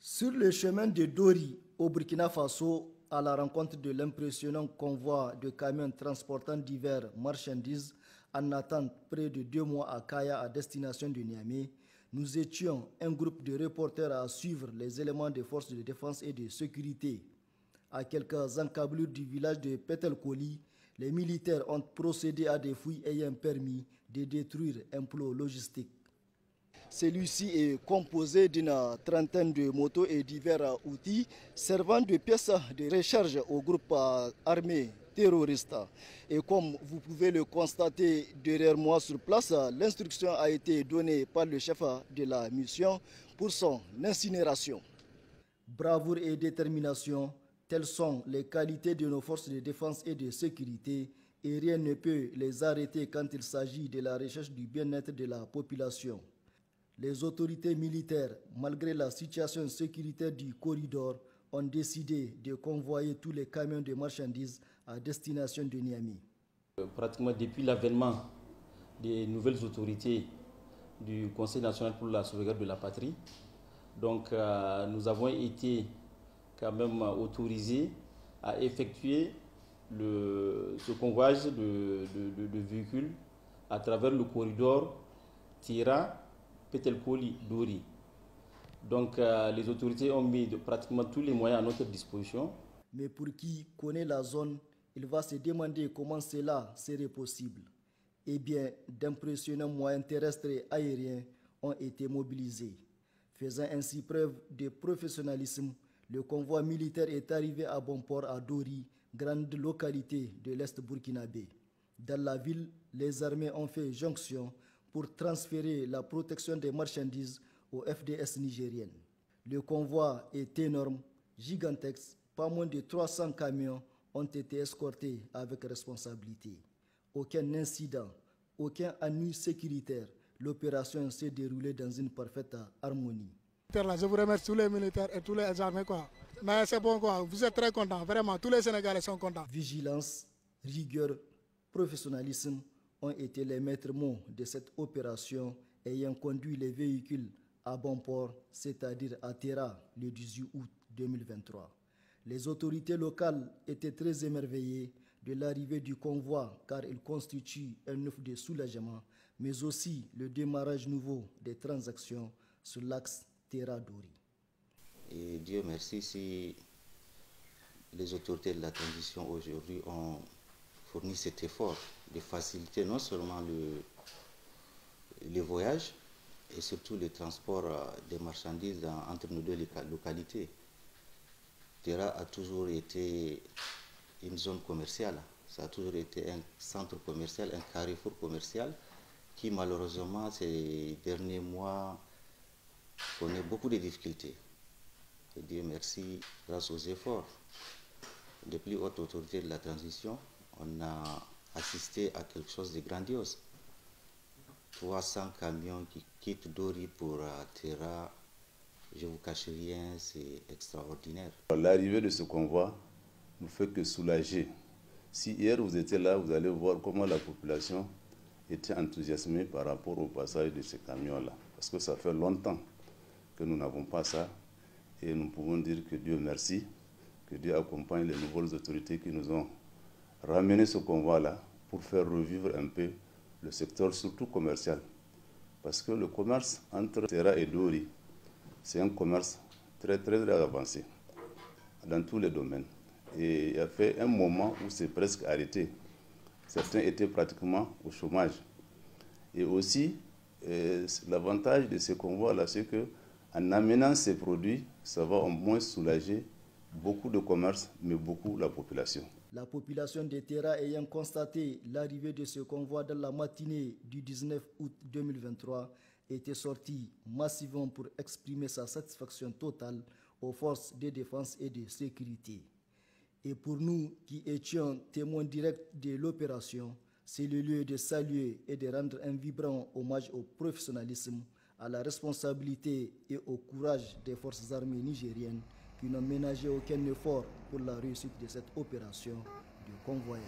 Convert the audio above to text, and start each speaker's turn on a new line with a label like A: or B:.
A: Sur le chemin de Dori au Burkina Faso, à la rencontre de l'impressionnant convoi de camions transportant divers marchandises en attente près de 2 mois à Kaya à destination de Niamey, nous étions un groupe de reporters à suivre les éléments des forces de défense et de sécurité. À quelques encablures du village de Petelkoli, les militaires ont procédé à des fouilles ayant permis de détruire un plot logistique. Celui-ci est composé d'une trentaine de motos et divers outils servant de pièces de recharge au groupe armé terroriste. Et comme vous pouvez le constater derrière moi sur place, l'instruction a été donnée par le chef de la mission pour son incinération. Bravoure et détermination, telles sont les qualités de nos forces de défense et de sécurité, et rien ne peut les arrêter quand il s'agit de la recherche du bien-être de la population. Les autorités militaires, malgré la situation sécuritaire du corridor, ont décidé de convoyer tous les camions de marchandises à destination de Niamey.
B: Pratiquement depuis l'avènement des nouvelles autorités du Conseil national pour la sauvegarde de la patrie, donc nous avons été quand même autorisés à effectuer ce convoyage de véhicules à travers le corridor Tira Petelkoli Dori. Donc les autorités ont mis pratiquement tous les moyens à notre disposition.
A: Mais pour qui connaît la zone, il va se demander comment cela serait possible. Eh bien, d'impressionnants moyens terrestres et aériens ont été mobilisés. Faisant ainsi preuve de professionnalisme, le convoi militaire est arrivé à bon port à Dori, grande localité de l'Est burkinabé. Dans la ville, les armées ont fait jonction pour transférer la protection des marchandises au FDS nigérienne. Le convoi est énorme, gigantesque. Pas moins de 300 camions ont été escortés avec responsabilité. Aucun incident, aucun ennui sécuritaire. L'opération s'est déroulée dans une parfaite harmonie.
C: Je vous remercie tous les militaires et tous les armées. Mais c'est bon, vous êtes très contents, vraiment, tous les Sénégalais sont contents.
A: Vigilance, rigueur, professionnalisme ont été les maîtres mots de cette opération ayant conduit les véhicules à bon port, c'est-à-dire à Tera, le 18 août 2023. Les autorités locales étaient très émerveillées de l'arrivée du convoi car il constitue un œuf de soulagement, mais aussi le démarrage nouveau des transactions sur l'axe Tera-Dori.
D: Et Dieu merci si les autorités de la transition aujourd'hui ont fourni cet effort de faciliter non seulement les voyages et surtout le transport des marchandises entre nos deux localités. Tera a toujours été une zone commerciale, ça a toujours été un centre commercial, un carrefour commercial qui malheureusement ces derniers mois connaît beaucoup de difficultés. Et Dieu merci, grâce aux efforts des plus hautes autorités de la transition, on a assisté à quelque chose de grandiose. 300 camions qui quittent Dori pour Tera, je ne vous cache rien, c'est extraordinaire.
E: L'arrivée de ce convoi ne fait que soulager. Si hier vous étiez là, vous allez voir comment la population était enthousiasmée par rapport au passage de ces camions-là. Parce que ça fait longtemps que nous n'avons pas ça. Et nous pouvons dire que Dieu merci, que Dieu accompagne les nouvelles autorités qui nous ont ramené ce convoi-là pour faire revivre un peu le secteur, surtout commercial. Parce que le commerce entre Tera et Dori, c'est un commerce très avancé dans tous les domaines. Et il y a fait un moment où c'est presque arrêté. Certains étaient pratiquement au chômage. Et aussi, l'avantage de ce convoi-là, c'est qu'en amenant ces produits, ça va au moins soulager beaucoup de commerces, mais beaucoup la population.
A: La population de Tera ayant constaté l'arrivée de ce convoi dans la matinée du 19 août 2023 était sortie massivement pour exprimer sa satisfaction totale aux forces de défense et de sécurité. Et pour nous qui étions témoins directs de l'opération, c'est le lieu de saluer et de rendre un vibrant hommage au professionnalisme, à la responsabilité et au courage des forces armées nigériennes qui n'ont ménagé aucun effort pour la réussite de cette opération de convoyage.